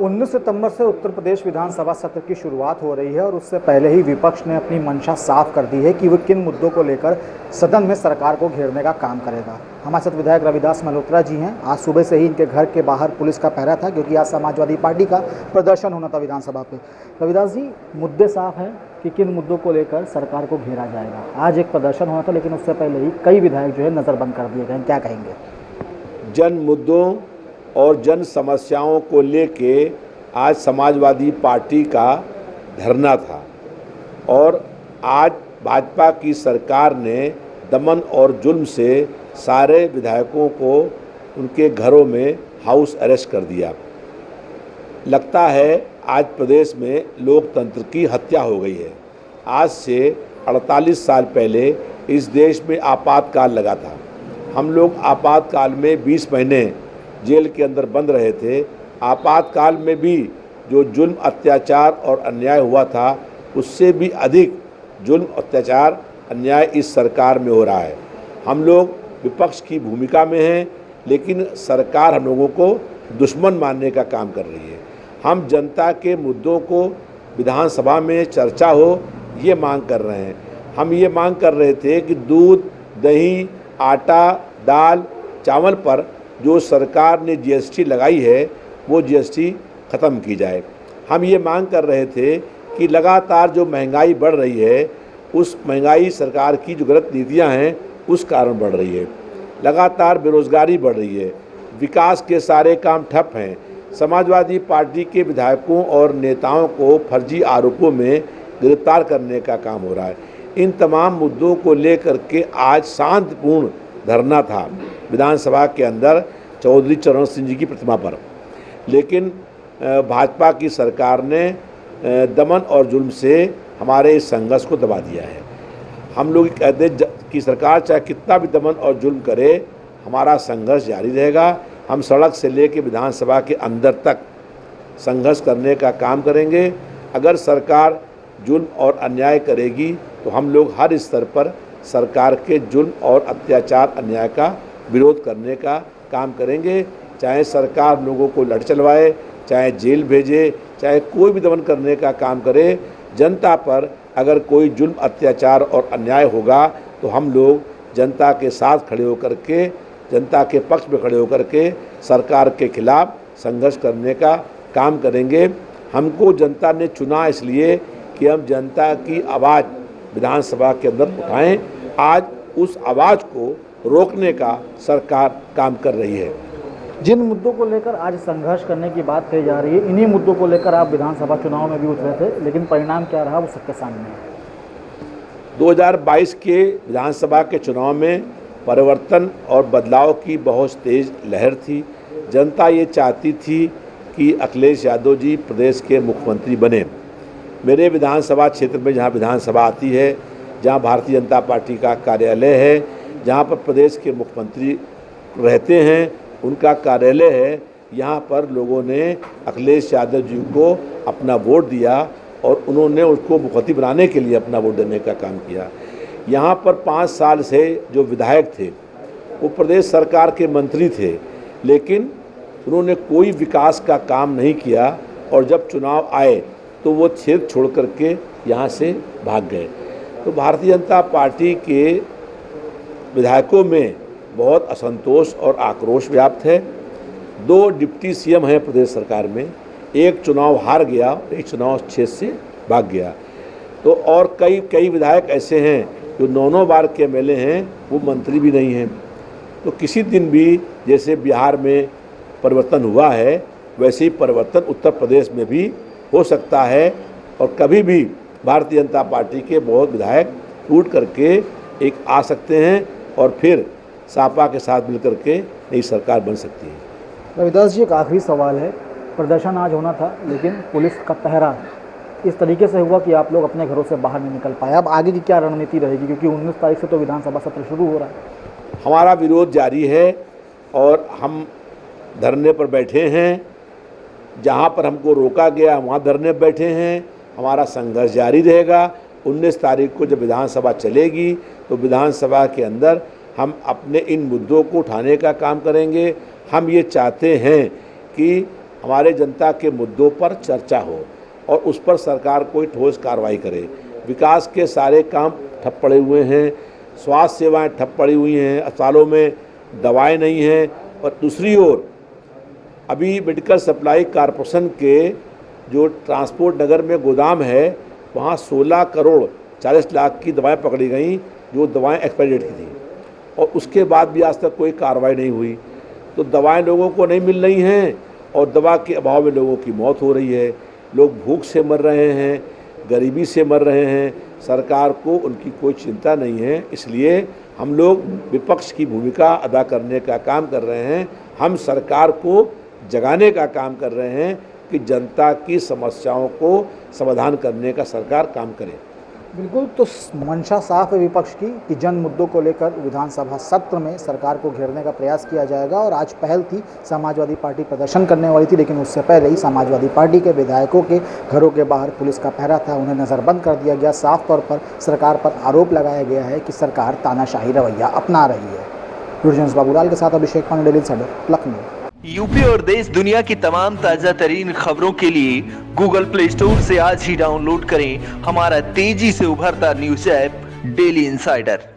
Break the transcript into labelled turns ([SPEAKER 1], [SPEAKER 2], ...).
[SPEAKER 1] 19 सितंबर से उत्तर प्रदेश विधानसभा सत्र की शुरुआत हो रही है और उससे पहले ही विपक्ष ने अपनी मंशा साफ कर दी है कि वो किन मुद्दों को लेकर सदन में सरकार को घेरने का काम करेगा। हमारे साथ विधायक रविदास मल्होत्रा जी हैं। आज सुबह से ही इनके घर के बाहर पुलिस का पहरा था क्योंकि आज समाजवादी पार्टी का प्रदर्शन होना था विधानसभा पे। रविदास जी, मुद्दे साफ हैं कि किन मुद्दों को लेकर सरकार को घेरा जाएगा। आज एक प्रदर्शन होना था लेकिन उससे पहले ही कई विधायक जो है नज़रबंद कर दिए गए, क्या कहेंगे?
[SPEAKER 2] जन मुद्दों और जन समस्याओं को लेके आज समाजवादी पार्टी का धरना था और आज भाजपा की सरकार ने दमन और जुल्म से सारे विधायकों को उनके घरों में हाउस अरेस्ट कर दिया। लगता है आज प्रदेश में लोकतंत्र की हत्या हो गई है। आज से 48 साल पहले इस देश में आपातकाल लगा था। हम लोग आपातकाल में 20 महीने जेल के अंदर बंद रहे थे। आपातकाल में भी जो जुल्म अत्याचार और अन्याय हुआ था उससे भी अधिक जुल्म अत्याचार अन्याय इस सरकार में हो रहा है। हम लोग विपक्ष की भूमिका में हैं लेकिन सरकार हम लोगों को दुश्मन मानने का काम कर रही है। हम जनता के मुद्दों को विधानसभा में चर्चा हो ये मांग कर रहे हैं। हम ये मांग कर रहे थे कि दूध, दही, आटा, दाल, चावल पर जो सरकार ने जीएसटी लगाई है वो जीएसटी ख़त्म की जाए। हम ये मांग कर रहे थे कि लगातार जो महंगाई बढ़ रही है उस महंगाई सरकार की जो गलत नीतियां हैं उस कारण बढ़ रही है। लगातार बेरोज़गारी बढ़ रही है, विकास के सारे काम ठप हैं। समाजवादी पार्टी के विधायकों और नेताओं को फर्जी आरोपों में गिरफ्तार करने का काम हो रहा है। इन तमाम मुद्दों को लेकर के आज शांतिपूर्ण धरना था विधानसभा के अंदर चौधरी चरण सिंह जी की प्रतिमा पर, लेकिन भाजपा की सरकार ने दमन और जुल्म से हमारे इस संघर्ष को दबा दिया है। हम लोग कहते हैं कि सरकार चाहे कितना भी दमन और जुल्म करे, हमारा संघर्ष जारी रहेगा। हम सड़क से लेकर विधानसभा के अंदर तक संघर्ष करने का काम करेंगे। अगर सरकार जुल्म और अन्याय करेगी तो हम लोग हर स्तर पर सरकार के जुल्म और अत्याचार अन्याय का विरोध करने का काम करेंगे। चाहे सरकार लोगों को लड़ चलवाए, चाहे जेल भेजे, चाहे कोई भी दमन करने का काम करे, जनता पर अगर कोई जुल्म, अत्याचार और अन्याय होगा तो हम लोग जनता के साथ खड़े होकर के, जनता के पक्ष में खड़े होकर के सरकार के खिलाफ संघर्ष करने का काम करेंगे। हमको जनता ने चुना इसलिए कि हम जनता की आवाज़ विधानसभा के अंदर उठाएं। आज उस आवाज़ को रोकने का सरकार काम कर रही है।
[SPEAKER 1] जिन मुद्दों को लेकर आज संघर्ष करने की बात कही जा रही है, इन्हीं मुद्दों को लेकर आप विधानसभा चुनाव में भी उतरे थे, लेकिन परिणाम क्या रहा वो सबके सामने है।
[SPEAKER 2] 2022 के विधानसभा के चुनाव में परिवर्तन और बदलाव की बहुत तेज लहर थी। जनता ये चाहती थी कि अखिलेश यादव जी प्रदेश के मुख्यमंत्री बने। मेरे विधानसभा क्षेत्र में जहाँ विधानसभा आती है, जहाँ भारतीय जनता पार्टी का कार्यालय है, जहाँ पर प्रदेश के मुख्यमंत्री रहते हैं, उनका कार्यालय है, यहाँ पर लोगों ने अखिलेश यादव जी को अपना वोट दिया और उन्होंने उसको मुख्यमंत्री बनाने के लिए अपना वोट देने का काम किया। यहाँ पर 5 साल से जो विधायक थे वो प्रदेश सरकार के मंत्री थे, लेकिन उन्होंने कोई विकास का काम नहीं किया और जब चुनाव आए तो वो क्षेत्र छोड़ करके यहाँ से भाग गए। तो भारतीय जनता पार्टी के विधायकों में बहुत असंतोष और आक्रोश व्याप्त है। 2 डिप्टी सीएम हैं प्रदेश सरकार में, एक चुनाव हार गया, एक चुनाव क्षेत्र से भाग गया। तो और कई विधायक ऐसे हैं जो 9 बार के एमएलए हैं, वो मंत्री भी नहीं हैं। तो किसी दिन भी जैसे बिहार में परिवर्तन हुआ है वैसे ही परिवर्तन उत्तर प्रदेश में भी हो सकता है और कभी भी भारतीय जनता पार्टी के बहुत विधायक टूट करके एक आ सकते हैं और फिर सापा के साथ मिलकर के नई सरकार बन सकती है।
[SPEAKER 1] रविदास जी, एक आखिरी सवाल है। प्रदर्शन आज होना था लेकिन पुलिस का पहरा इस तरीके से हुआ कि आप लोग अपने घरों से बाहर नहीं निकल पाए। अब आगे की क्या रणनीति रहेगी, क्योंकि 19 तारीख से तो विधानसभा सत्र शुरू हो रहा है?
[SPEAKER 2] हमारा विरोध जारी है और हम धरने पर बैठे हैं। जहाँ पर हमको रोका गया वहाँ धरने पर बैठे हैं। हमारा संघर्ष जारी रहेगा। 19 तारीख को जब विधानसभा चलेगी तो विधानसभा के अंदर हम अपने इन मुद्दों को उठाने का काम करेंगे। हम ये चाहते हैं कि हमारे जनता के मुद्दों पर चर्चा हो और उस पर सरकार कोई ठोस कार्रवाई करे। विकास के सारे काम ठप पड़े हुए हैं, स्वास्थ्य सेवाएं ठप पड़ी हुई हैं, अस्पतालों में दवाएं नहीं हैं। और दूसरी ओर अभी मेडिकल सप्लाई कॉरपोरेशन के जो ट्रांसपोर्ट नगर में गोदाम है, वहाँ 16 करोड़ 40 लाख की दवाएं पकड़ी गई, जो दवाएं एक्सपायरी डेट की थी, और उसके बाद भी आज तक कोई कार्रवाई नहीं हुई। तो दवाएं लोगों को नहीं मिल रही हैं और दवा के अभाव में लोगों की मौत हो रही है, लोग भूख से मर रहे हैं, गरीबी से मर रहे हैं। सरकार को उनकी कोई चिंता नहीं है, इसलिए हम लोग विपक्ष की भूमिका अदा करने का काम कर रहे हैं। हम सरकार को जगाने का काम कर रहे हैं कि जनता की समस्याओं को समाधान करने का सरकार काम करे।
[SPEAKER 1] बिल्कुल, तो मंशा साफ है विपक्ष की कि जन मुद्दों को लेकर विधानसभा सत्र में सरकार को घेरने का प्रयास किया जाएगा। और आज पहल थी, समाजवादी पार्टी प्रदर्शन करने वाली थी, लेकिन उससे पहले ही समाजवादी पार्टी के विधायकों के घरों के बाहर पुलिस का पहरा था, उन्हें नज़रबंद कर दिया गया। साफ तौर पर सरकार पर आरोप लगाया गया है कि सरकार तानाशाही रवैया अपना रही है। वीडियो बाबूलाल के साथ Abhishek Pandey, daily insider, Lucknow.
[SPEAKER 3] UP और देश दुनिया की तमाम ताजा तरीन खबरों के लिए गूगल प्ले स्टोर से आज ही डाउनलोड करें हमारा तेजी से उभरता न्यूज ऐप डेली इंसाइडर।